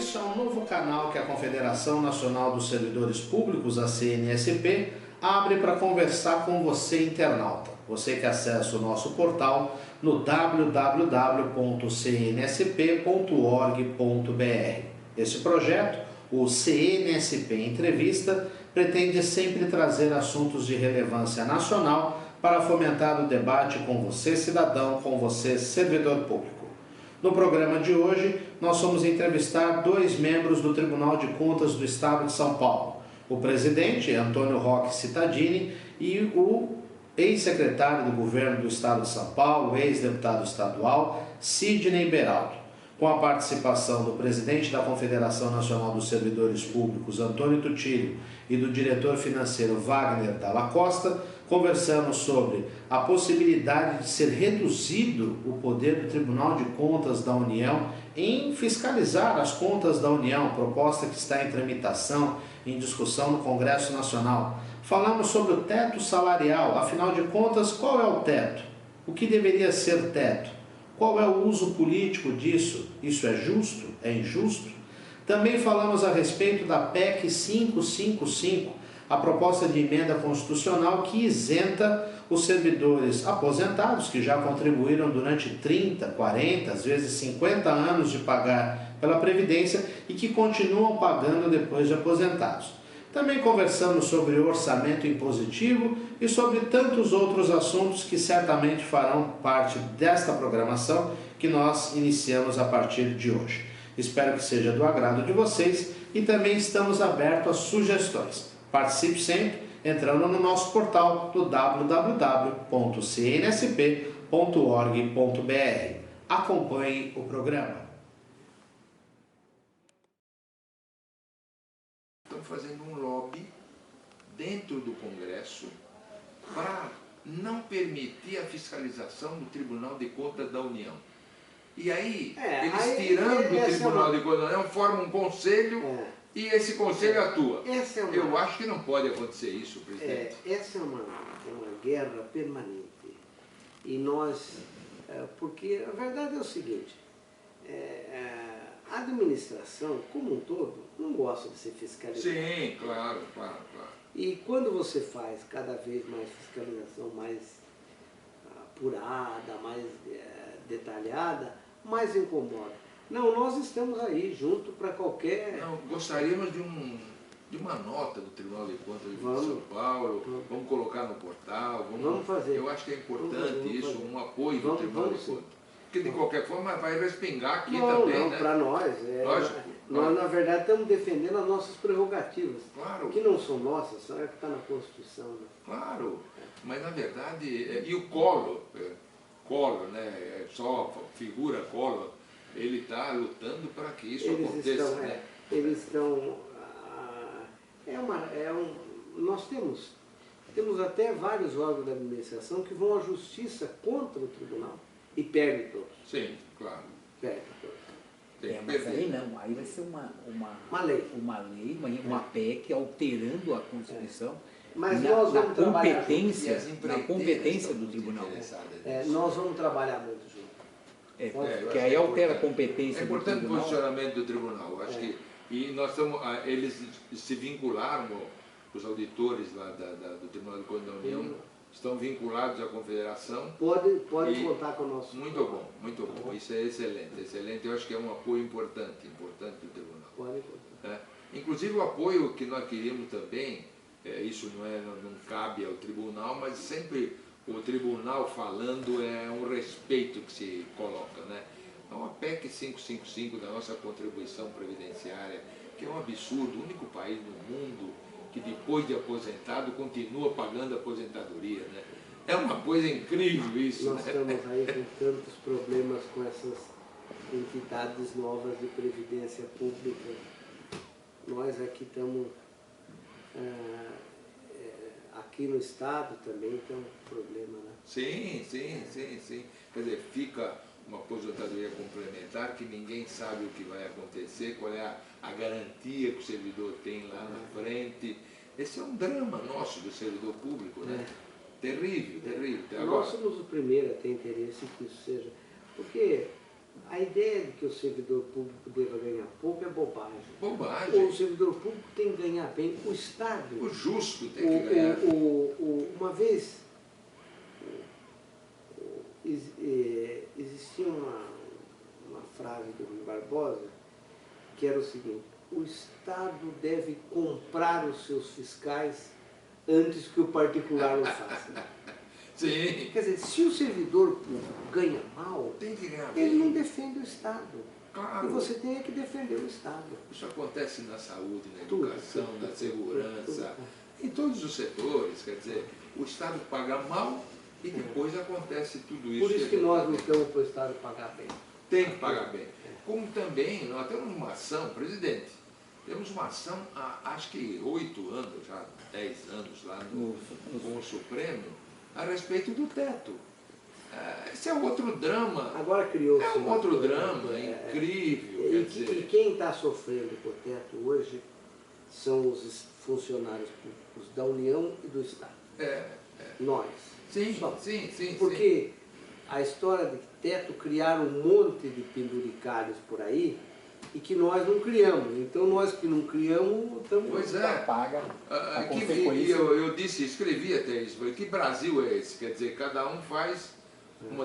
Este é um novo canal que a Confederação Nacional dos Servidores Públicos, a CNSP, abre para conversar com você, internauta. Você que acessa o nosso portal no www.cnsp.org.br. Esse projeto, o CNSP Entrevista, pretende sempre trazer assuntos de relevância nacional para fomentar o debate com você, cidadão, com você, servidor público. No programa de hoje, nós vamos entrevistar dois membros do Tribunal de Contas do Estado de São Paulo. O presidente, Antônio Roque Cittadini, e o ex-secretário do Governo do Estado de São Paulo, ex-deputado estadual, Sidney Beraldo. Com a participação do presidente da Confederação Nacional dos Servidores Públicos, Antônio Tutilho, e do diretor financeiro Wagner Dalla Costa, conversamos sobre a possibilidade de ser reduzido o poder do Tribunal de Contas da União em fiscalizar as contas da União, proposta que está em tramitação, em discussão no Congresso Nacional. Falamos sobre o teto salarial, afinal de contas, qual é o teto? O que deveria ser teto? Qual é o uso político disso? Isso é justo? É injusto? Também falamos a respeito da PEC 555, a proposta de emenda constitucional que isenta os servidores aposentados que já contribuíram durante 30, 40, às vezes 50 anos de pagar pela Previdência e que continuam pagando depois de aposentados. Também conversamos sobre orçamento impositivo e sobre tantos outros assuntos que certamente farão parte desta programação que nós iniciamos a partir de hoje. Espero que seja do agrado de vocês e também estamos abertos a sugestões. Participe sempre entrando no nosso portal do www.cnsp.org.br. Acompanhe o programa. Estão fazendo um lobby dentro do Congresso para não permitir a fiscalização do Tribunal de Contas da União. E aí, eles tirando do Tribunal de Contas da União, formam um conselho e esse conselho atua. Eu acho que não pode acontecer isso, presidente. Essa é uma guerra permanente. E nós, porque a verdade é o seguinte, a administração, como um todo, não gosta de ser fiscalizada. Sim, claro. E quando você faz cada vez mais fiscalização mais apurada, mais detalhada, mais incomoda. Não, nós estamos aí junto para qualquer... Não, gostaríamos de uma nota do Tribunal de Contas de São Paulo, vamos colocar no portal, vamos fazer. Eu acho que é importante isso, um apoio do Tribunal de Contas. Porque de qualquer forma vai respingar aqui também, não, né? para nós. Lógico. Nós, na verdade, estamos defendendo as nossas prerrogativas. Claro. Que não são nossas, são que está na Constituição. Né? Claro, mas na verdade, e o Collor, né? Só figura Collor, ele está lutando para que isso aconteça. Né? Eles estão... nós temos até vários órgãos da administração que vão à justiça contra o tribunal e perdem todos. Sim, claro. Perdem todos. Mas aí não, aí vai ser uma lei, uma PEC alterando a Constituição. Mas nós vamos trabalhar na competência do tribunal. Nós vamos trabalhar muito junto. Porque aí altera a competência do tribunal. É importante o posicionamento do tribunal. Acho que, e nós estamos, eles se vincularam, os auditores lá do Tribunal de Contas da União, estão vinculados à Confederação. Pode contar com o nosso... Muito bom. Isso é excelente. Eu acho que é um apoio importante do Tribunal. Pode contar. Inclusive o apoio que nós queríamos também, isso não cabe ao Tribunal, mas sempre o Tribunal falando é um respeito que se coloca, né? Então a PEC 555 da nossa contribuição previdenciária, que é um absurdo, o único país no mundo que depois de aposentado continua pagando aposentadoria, né? É uma coisa incrível isso. Nós estamos aí com tantos problemas com essas entidades novas de previdência pública. Nós aqui estamos, aqui no Estado também tem um problema, né? Sim. Quer dizer, fica uma aposentadoria complementar que ninguém sabe o que vai acontecer, qual é a garantia que o servidor tem lá na frente. Esse é um drama nosso do servidor público, né? Terrível. Nós somos os primeiros a ter interesse que isso seja, porque A ideia de que o servidor público deva ganhar pouco é bobagem. Bobagem. O servidor público tem que ganhar bem. O Estado... O justo tem que ganhar. Uma vez, existia uma frase do Rui Barbosa que era o seguinte: o Estado deve comprar os seus fiscais antes que o particular o faça. Sim. Quer dizer, se o servidor público ganha mal, Tem que ganhar ele bem. não defende o Estado. Claro. E você tem que defender o Estado. Isso acontece na saúde, na Tudo, educação, tudo, na segurança, tudo. em todos os setores. Quer dizer, o Estado paga mal e depois acontece tudo isso. Por isso que nós lutamos para o Estado pagar bem. Tem que pagar bem. Como também nós temos uma ação, presidente, temos uma ação há acho que 8 anos, já 10 anos lá com o Supremo, a respeito do teto. Esse é outro drama. Agora criou-se É um outro drama incrível. Quer dizer, E quem está sofrendo com o teto hoje são os funcionários públicos da União e do Estado. Nós. Sim, Só. sim. Porque a história de teto criaram um monte de penduricalhos por aí e que nós não criamos. Então nós que não criamos estamos... Pois é. Paga a Que, consequência. eu disse, escrevi até isso, falei, que Brasil é esse? Quer dizer, cada um faz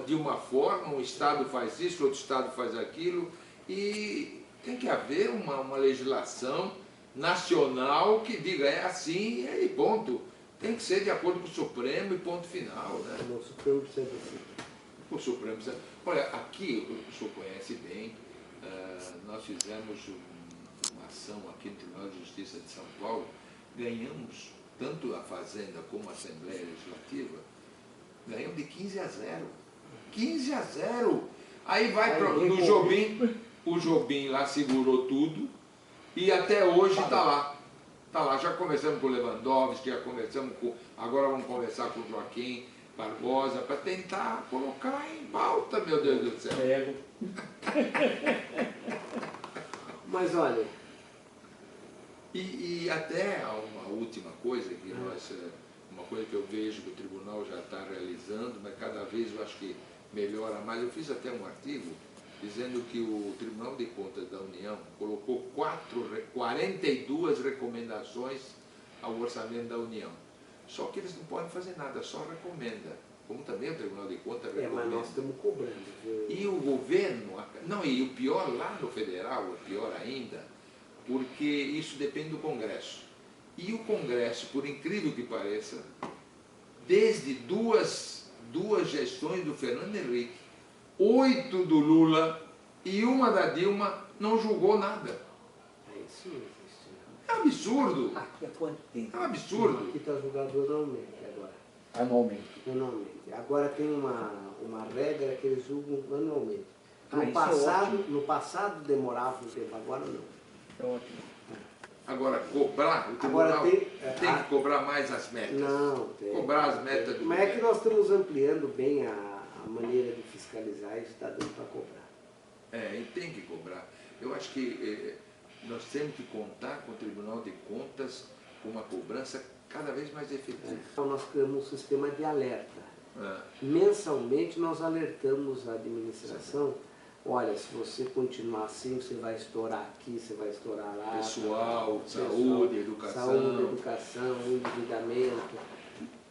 de uma forma, um Estado faz isso, outro Estado faz aquilo, e tem que haver uma legislação nacional que diga é assim e ponto. Tem que ser de acordo com o Supremo e ponto final. Né? O Supremo precisa assim. O Supremo precisa... Olha, aqui, o senhor conhece bem, nós fizemos uma ação aqui no Tribunal de Justiça de São Paulo, ganhamos tanto a Fazenda como a Assembleia Legislativa, ganhamos de 15-0. 15-0! Aí vai para o Jobim, o Jobim lá segurou tudo e até hoje está lá. Está lá, já conversamos com o Lewandowski, já conversamos com... Agora vamos conversar com o Joaquim Barbosa para tentar colocar em pauta, meu Deus do céu. Mas olha... E até uma última coisa que uma coisa que eu vejo que o tribunal já está realizando, mas cada vez eu acho que melhora mais. Eu fiz até um artigo dizendo que o Tribunal de Contas da União colocou 42 recomendações ao orçamento da União. Só que eles não podem fazer nada, só recomenda. Como também o Tribunal de Contas recomenda. Mas nós estamos cobrando. E o governo, não, e o pior lá no federal, o pior ainda, porque isso depende do Congresso. E o Congresso, por incrível que pareça, desde duas gestões do Fernando Henrique, 8 do Lula e uma da Dilma, não julgou nada. Isso não existe. É um absurdo. Aqui há quanto tempo? É um absurdo. Aqui está julgado anualmente agora. Anualmente. Anualmente. Agora tem uma regra que eles julgam anualmente. No passado demorava um tempo, agora não. É ótimo. Agora, cobrar, o tribunal tem que cobrar mais as metas. Não, tem. Cobrar as metas do Mas é que nós estamos ampliando bem a maneira de fiscalizar e está dando para cobrar. E tem que cobrar. Eu acho que nós temos que contar com o Tribunal de Contas com uma cobrança cada vez mais efetiva. Então nós criamos um sistema de alerta. Mensalmente nós alertamos a administração: olha, se você continuar assim, você vai estourar aqui, você vai estourar lá. Pessoal, saúde, educação, endividamento.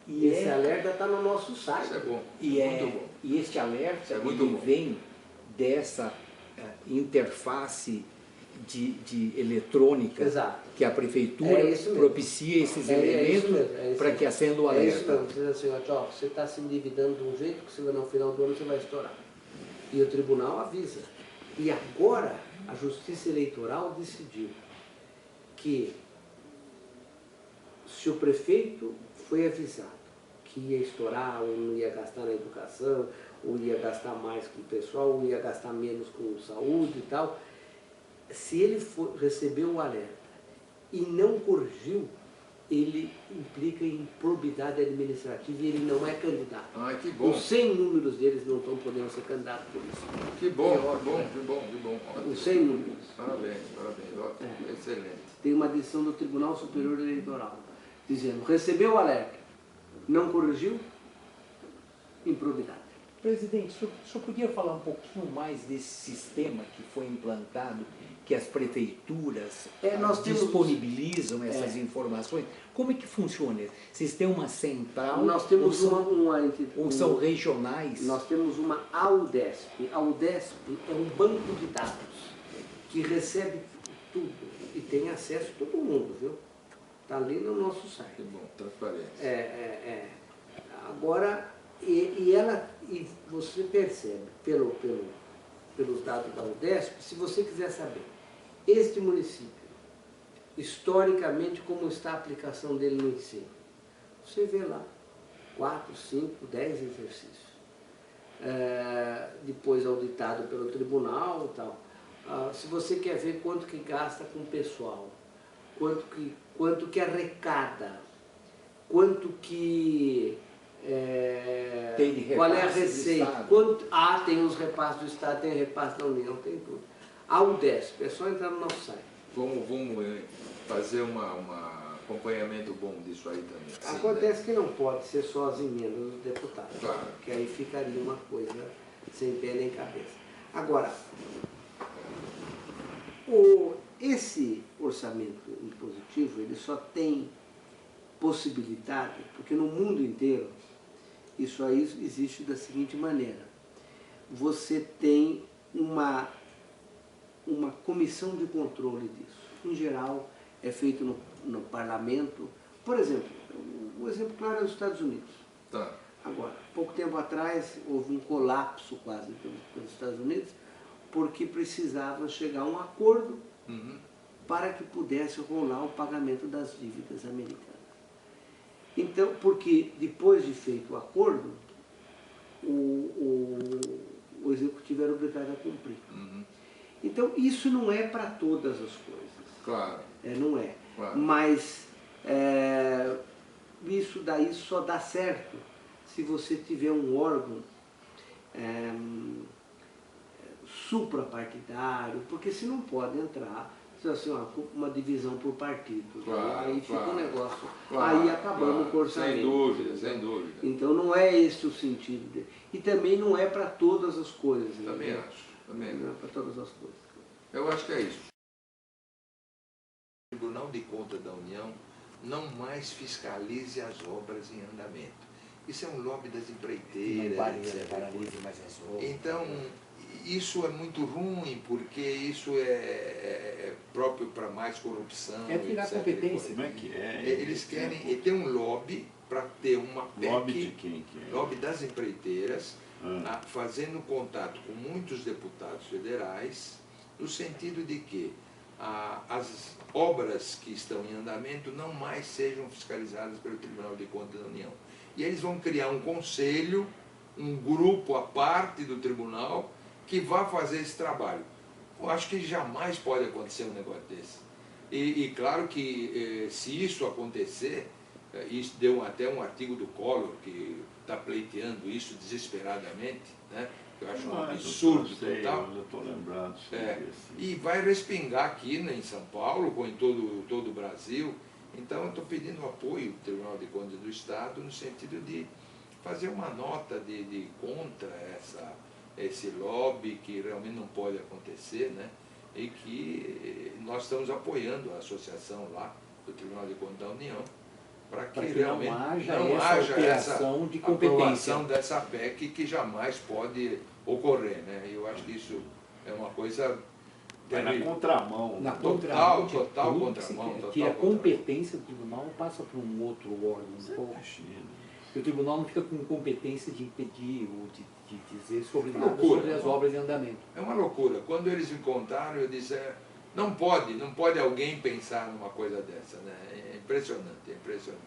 E esse alerta está no nosso site. Isso é bom. Muito bom. E este alerta bom. Vem dessa interface de eletrônica. Exato. Que a prefeitura propicia esses elementos para que acenda o alerta. É isso mesmo. Você diz assim, ó, você está se endividando de um jeito que no final do ano você vai estourar. E o tribunal avisa. E agora a Justiça Eleitoral decidiu que se o prefeito foi avisado que ia estourar, ou não ia gastar na educação, ou ia gastar mais com o pessoal, ou ia gastar menos com saúde e tal, se ele recebeu o alerta e não corrigiu, ele implica em improbidade administrativa e ele não é candidato. Que bom. Os 100 números deles não estão podendo ser candidatos por isso. Que bom, que bom. Os 100 números. Parabéns, ótimo, excelente. Tem uma decisão do Tribunal Superior Eleitoral dizendo: recebeu o alerta, não corrigiu, improbidade. Presidente, o senhor podia falar um pouquinho mais desse sistema que foi implantado, que as prefeituras disponibilizam essas informações? Como é que funciona? Vocês têm uma central? Nós temos ou são regionais? Nós temos uma AUDESP. A AUDESP é um banco de dados que recebe tudo e tem acesso a todo mundo, viu? Está ali no nosso site. Que bom, transparência. Agora, e você percebe pelos dados da UDESP, se você quiser saber, este município, historicamente, como está a aplicação dele no ensino, você vê lá 4, 5, 10 exercícios. Depois auditado pelo tribunal e tal. Se você quer ver quanto que gasta com o pessoal, quanto que arrecada, quanto que... qual é a receita? Tem os repasses do Estado, tem repasse da União, tem tudo. A UDESP, é só entrar no nosso site. Vamos fazer um acompanhamento bom disso aí também. Sim, Acontece, né? que não pode ser só as emendas dos deputados, claro, porque aí ficaria uma coisa sem pé nem cabeça. Agora, esse orçamento impositivo, ele só tem possibilidade, porque no mundo inteiro isso aí existe da seguinte maneira: você tem uma comissão de controle disso. Em geral, é feito no parlamento. Por exemplo, o exemplo claro é os Estados Unidos. Tá. Agora, pouco tempo atrás, houve um colapso quase pelos Estados Unidos, porque precisava chegar a um acordo para que pudesse rolar o pagamento das dívidas americanas. Então, porque depois de feito o acordo, o executivo era obrigado a cumprir. Então, isso não é para todas as coisas. Claro. Não é. Claro. Mas isso daí só dá certo se você tiver um órgão suprapartidário, porque se não pode entrar assim, uma divisão por partido. Claro, aí fica um negócio. Claro, aí acabamos com o orçamento. Sem dúvida, sem dúvida. Então não é esse o sentido dele. E também não é para todas as coisas. Também acho. Também não é para todas as coisas. Eu acho que é isso. O Tribunal de Contas da União não mais fiscalize as obras em andamento. Isso é um lobby das empreiteiras. Então, isso é muito ruim, porque isso é próprio para mais corrupção. É tirar competência. Como é que é? Eles querem ter um lobby para ter uma PEC. Lobby de quem que é? Lobby das empreiteiras, fazendo contato com muitos deputados federais, no sentido de que as obras que estão em andamento não mais sejam fiscalizadas pelo Tribunal de Contas da União. E eles vão criar um conselho, um grupo à parte do tribunal, que vai fazer esse trabalho. Eu acho que jamais pode acontecer um negócio desse. E claro que se isso acontecer, isso deu até um artigo do Collor que está pleiteando isso desesperadamente, né? Eu acho um absurdo total. Eu estou lembrado sobre isso. E vai respingar aqui em São Paulo, ou em todo o Brasil. Então eu estou pedindo apoio do Tribunal de Contas do Estado no sentido de fazer uma nota de contra esse lobby que realmente não pode acontecer, né? E que nós estamos apoiando a associação lá do Tribunal de Contas da União para que realmente não haja essa alteração de competência dessa PEC que jamais pode ocorrer, né? Eu acho que isso é uma coisa vai na contramão. Na total contramão. Que a competência do tribunal passa para um outro órgão. E o tribunal não fica com competência de impedir ou de dizer sobre as obras em andamento. É uma loucura. Quando eles me contaram, eu disse, não pode alguém pensar numa coisa dessa, né? É impressionante, é impressionante.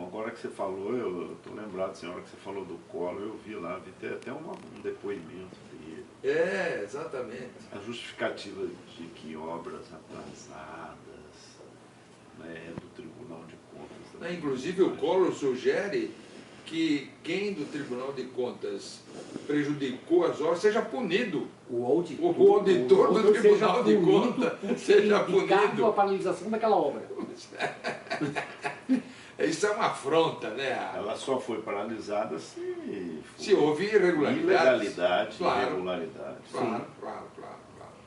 Agora que você falou, eu estou lembrado, senhora, que você falou do Collor, eu vi lá, vi até um depoimento dele. Exatamente. A justificativa de que obras atrasadas, né, do Tribunal de Contas... Inclusive o Collor sugere que quem do Tribunal de Contas prejudicou as obras seja punido. O auditor do Tribunal de Contas seja punido. A paralisação daquela obra. Isso é uma afronta, né? Ela só foi paralisada Se houve irregularidades. ilegalidade, Claro. irregularidade. Claro.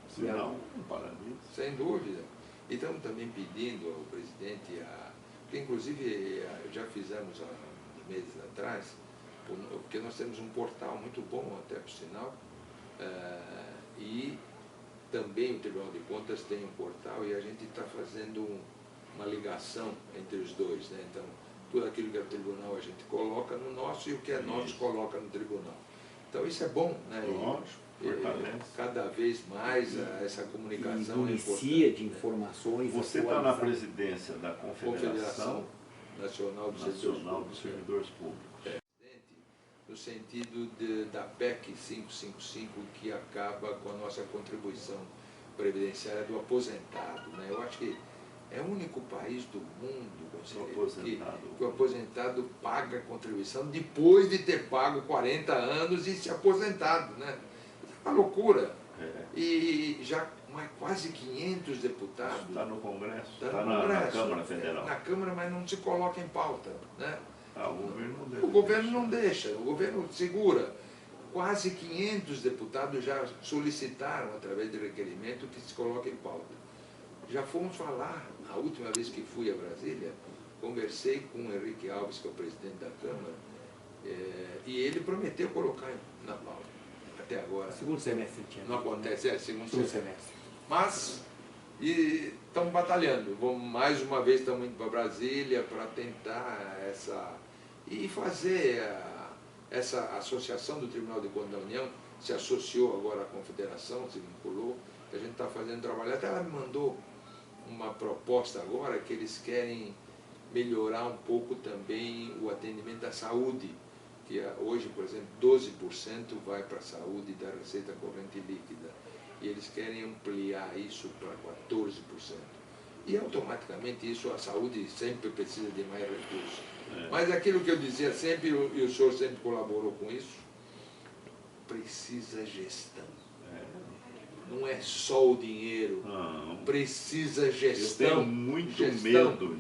Se não, não paralisa. Sem dúvida. E estamos também pedindo ao presidente, que inclusive já fizemos há uns meses atrás, porque nós temos um portal muito bom, até por sinal, e também o Tribunal de Contas tem um portal e a gente está fazendo uma ligação entre os dois, né? Então, tudo aquilo que é o tribunal a gente coloca no nosso e o que é nosso coloca no tribunal. Então isso é bom, né? Lógico, fortalece. Cada vez mais essa comunicação e é inicia importante. de informações. Você está na presidência da Confederação Nacional dos Servidores Públicos. No sentido da PEC 555, que acaba com a nossa contribuição previdenciária do aposentado, né? Eu acho que é o único país do mundo, conselheiro, que o aposentado paga a contribuição depois de ter pago 40 anos e se aposentado, né? É uma loucura. E já quase 500 deputados. Está no Congresso, está na Câmara Federal. Na Câmara, mas não se coloca em pauta, né? O governo não deixa. O governo não deixa, o governo segura. Quase 500 deputados já solicitaram, através de requerimento, que se coloque em pauta. Já fomos falar, a última vez que fui a Brasília, conversei com o Henrique Alves, que é o presidente da Câmara, e ele prometeu colocar na pauta. Até agora. Segundo semestre tinha. Não acontece, segundo semestre. Mas estamos batalhando. Mais uma vez estamos indo para Brasília para tentar e fazer essa associação do Tribunal de Contas da União, se associou agora à Confederação, se vinculou, que a gente está fazendo trabalho. Até ela me mandou uma proposta agora que eles querem melhorar um pouco também o atendimento à saúde, que hoje, por exemplo, 12% vai para a saúde da receita corrente líquida, e eles querem ampliar isso para 14%. E automaticamente isso, a saúde sempre precisa de mais recursos. Mas aquilo que eu dizia sempre, e o senhor sempre colaborou com isso, precisa gestão. Não é só o dinheiro, precisa gestão. Eu tenho muito medo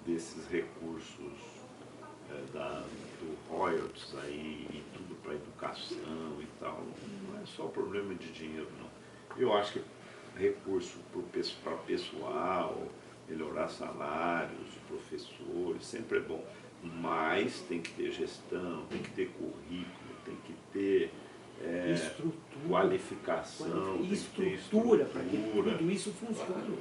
desses recursos do royalties aí, e tudo para educação e tal. Não é só problema de dinheiro, não. Eu acho que recurso para pessoal, melhorar salários, professores, sempre é bom. Mas tem que ter gestão, tem que ter currículo, tem que ter qualificação, estrutura para que tudo isso funcione.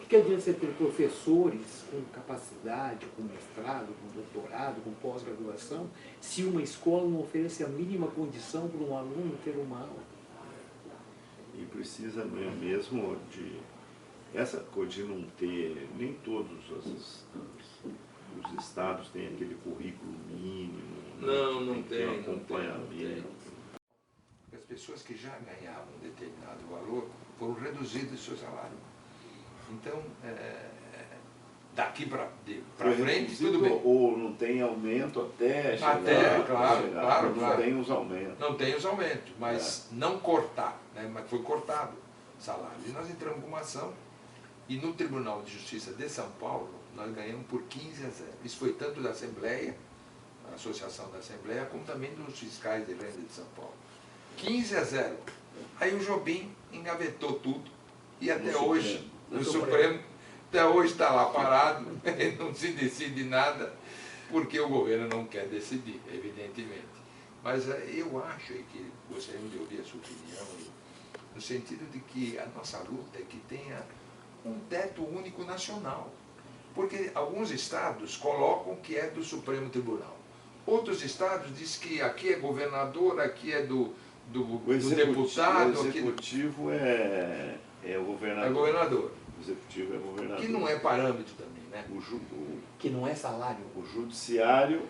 O que adianta você ter professores com capacidade, com mestrado, com doutorado, com pós-graduação, se uma escola não oferece a mínima condição para um aluno ter uma aula? E precisa mesmo de essa coisa de não ter, nem todos os estados têm aquele currículo mínimo. Não tem acompanhamento. As pessoas que já ganhavam um determinado valor foram reduzidas seu salário. Então, daqui para frente, tudo bem. Ou não tem aumento até chegar. Claro. Não tem os aumentos. Não tem os aumentos, mas não cortar, né? Mas foi cortado o salário. E nós entramos com uma ação, e no Tribunal de Justiça de São Paulo, nós ganhamos por 15-0. Isso foi tanto da Assembleia, a Associação da Assembleia, como também dos fiscais de renda de São Paulo. 15-0. Aí o Jobim engavetou tudo, e até hoje, no Supremo, até hoje está lá parado, não se decide nada, porque o governo não quer decidir, evidentemente. Mas eu acho que gostaria de ouvir a sua opinião, no sentido de que a nossa luta é que tenha um teto único nacional. Porque alguns estados colocam que é do Supremo Tribunal. Outros estados dizem que aqui é governador, aqui é do deputado. O executivo é o governador. É governador. O executivo é governador. Que não é parâmetro também, né? Que não é salário. O judiciário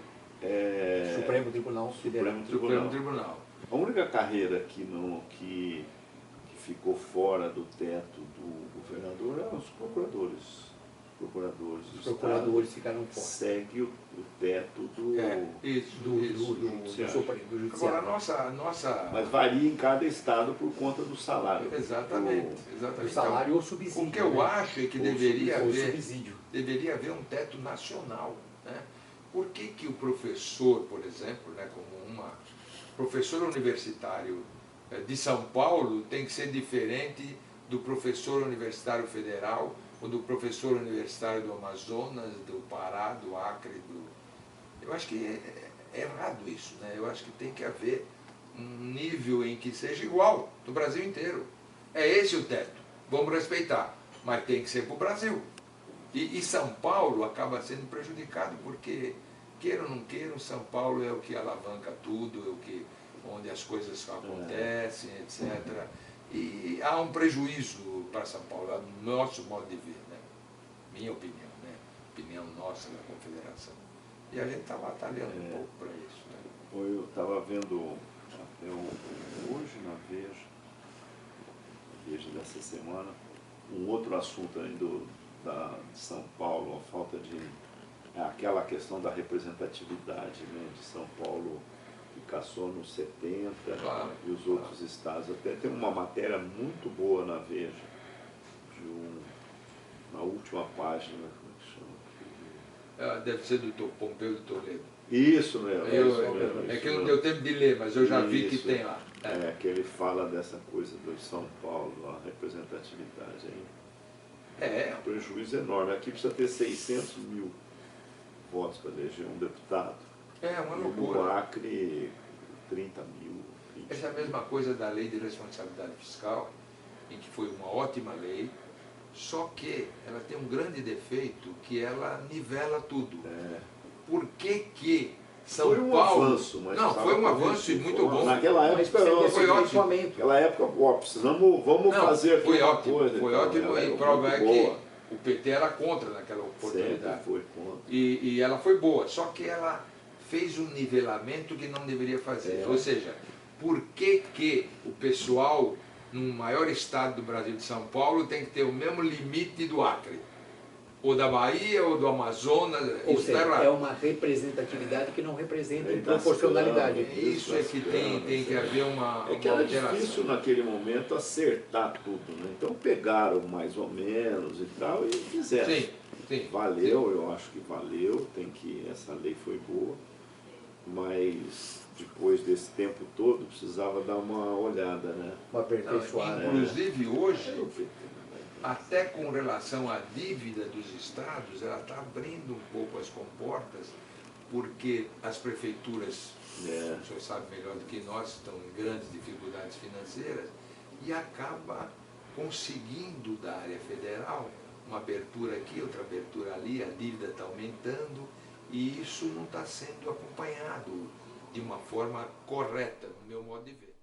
é... Supremo Tribunal Federal. Supremo Tribunal. A única carreira que ficou fora do teto do governador é os procuradores. procuradores do Os procuradores ficaram Estado fora. segue o teto do Isso, Do Judiciário. Supremo, do Agora, Judiciário. a nossa... Mas varia em cada estado por conta do salário. Exatamente, O- exatamente. O salário ou o Então, subsídio. o que eu né? acho é que Ou deveria Ou o haver... subsídio. deveria haver um teto nacional. Né? Por que, que o professor, por exemplo, né, como professor universitário de São Paulo tem que ser diferente do professor universitário federal ou do professor universitário do Amazonas, do Pará, do Acre? Eu acho que é errado isso. Né? Eu acho que tem que haver um nível em que seja igual no Brasil inteiro. É esse o teto. Vamos respeitar, mas tem que ser para o Brasil. E São Paulo acaba sendo prejudicado porque, queira ou não queira, São Paulo é o que alavanca tudo, é o que, onde as coisas acontecem, etc. E há um prejuízo para São Paulo, no nosso modo de ver, né? Minha opinião, né? Opinião nossa da Confederação. E a gente está batalhando um pouco para isso. Né? Eu estava vendo até hoje na Veja dessa semana, um outro assunto ainda de São Paulo, a falta de... aquela questão da representatividade, né, de São Paulo, que caçou nos 70, Claro, e os outros estados. Até tem uma matéria muito boa na Veja, na última página, como é que chama? Deve ser do Pompeu de Toledo. Isso mesmo. É que não deu tempo de ler, mas eu já vi que Isso. tem lá. Que ele fala dessa coisa do São Paulo, a representatividade aí. É, Um prejuízo enorme. Aqui precisa ter 600 mil votos para eleger um deputado. é uma E loucura. no Acre, 30 mil. 20 Essa é a mesma coisa da lei de responsabilidade fiscal, em que foi uma ótima lei, só que ela tem um grande defeito, que ela nivela tudo. Por que São Foi um Paulo... avanço, mas não, foi um precisava avanço e corrigir. muito bom. Naquela Mas época, precisa não, desse foi ótimo. aperfeiçoamento. naquela época, vamos Não, fazer aqui foi uma ótimo, coisa. foi então, ótimo, ela e era prova é muito boa. que o PT era contra naquela Sempre oportunidade. foi contra. E ela foi boa, só que ela fez um nivelamento que não deveria fazer. Ou seja, por que o pessoal, no maior estado do Brasil, de São Paulo, tem que ter o mesmo limite do Acre? Ou da Bahia, ou do Amazonas? Ou Isso está seja, errado. é uma representatividade que não representa em Ele tá proporcionalidade. ficando. Isso é que tem que haver uma É que era alteração. difícil naquele momento acertar tudo, né? Então pegaram mais ou menos e tal e fizeram. Sim, sim. Valeu, eu acho que valeu, essa lei foi boa, mas depois desse tempo todo precisava dar uma olhada, né? Uma aperfeiçoada. Inclusive hoje, Era o PT, né? até com relação à dívida dos estados, ela está abrindo um pouco as comportas, porque as prefeituras, o senhor sabe melhor do que nós, estão em grandes dificuldades financeiras, e acaba conseguindo da área federal uma abertura aqui, outra abertura ali, a dívida está aumentando, e isso não está sendo acompanhado de uma forma correta, no meu modo de ver.